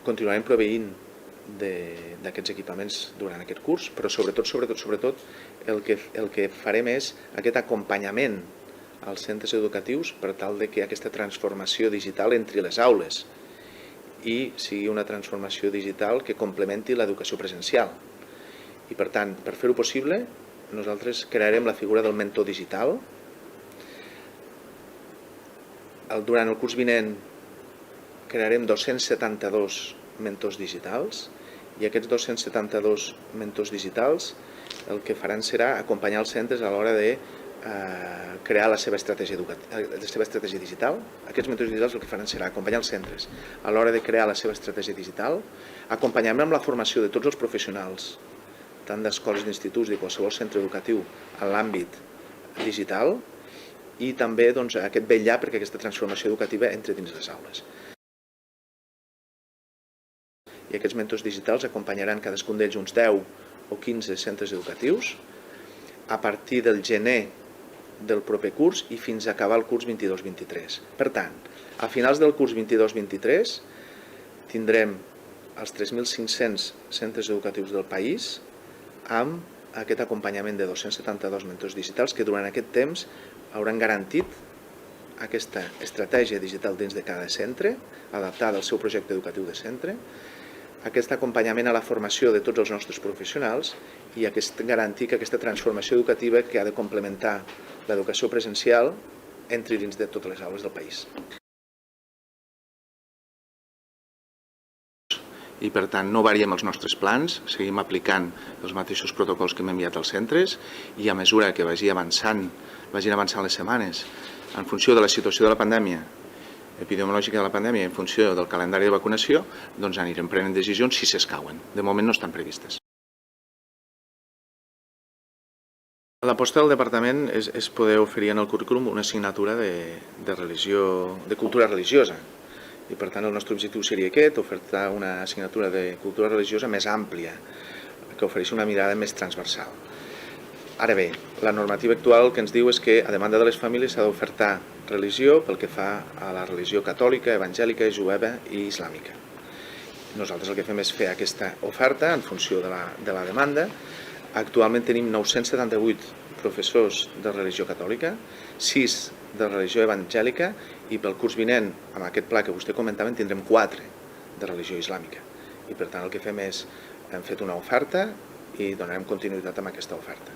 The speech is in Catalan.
continuarem proveint d'aquests equipaments durant aquest curs, però sobretot el que farem és aquest acompanyament als centres educatius per tal de que aquesta transformació digital entri a les aules i sigui una transformació digital que complementi l'educació presencial. I per tant, per fer-ho possible, nosaltres crearem la figura del mentor digital. Durant el curs vinent crearem 272 mentors digitals i aquests 272 mentors digitals el que faran serà acompanyar els centres a l'hora de crear la seva estratègia digital. Aquests mentors digitals el que faran serà acompanyar els centres a l'hora de crear la seva estratègia digital, acompanyar-me amb la formació de tots els professionals, tant d'escoles, d'instituts, de qualsevol centre educatiu en l'àmbit digital i també aquest vetllar perquè aquesta transformació educativa entri dins les aules. I aquests mentors digitals acompanyaran cadascun d'ells uns 10 o 15 centres educatius a partir del gener del proper curs i fins a acabar el curs 22-23. Per tant, a finals del curs 22-23 tindrem els 3.500 centres educatius del país amb aquest acompanyament de 272 mentors digitals que durant aquest temps hauran garantit aquesta estratègia digital dins de cada centre, adaptada al seu projecte educatiu de centre, aquest acompanyament a la formació de tots els nostres professionals i garantir que aquesta transformació educativa que ha de complementar l'educació presencial entri dins de totes les aules del país. I per tant no variem els nostres plans, seguim aplicant els mateixos protocols que hem enviat als centres i a mesura que vagin avançant les setmanes en funció de la situació de la pandèmia epidemiològica de la pandèmia, en funció del calendari de vacunació, doncs anirem prenent decisions si s'escauen. De moment no estan previstes. L'aposta del departament és poder oferir en el currículum una assignatura de cultura religiosa. I per tant el nostre objectiu seria aquest, ofertar una assignatura de cultura religiosa més àmplia, que ofereixi una mirada més transversal. Ara bé, la normativa actual el que ens diu és que a demanda de les famílies s'ha d'ofertar religió pel que fa a la religió catòlica, evangèlica, jueva i islàmica. Nosaltres el que fem és fer aquesta oferta en funció de la demanda. Actualment tenim 978 professors de religió catòlica, 6 de religió evangèlica i pel curs vinent, amb aquest pla que vostè comentava, en tindrem 4 de religió islàmica. I per tant el que fem és, hem fet una oferta i donarem continuïtat amb aquesta oferta.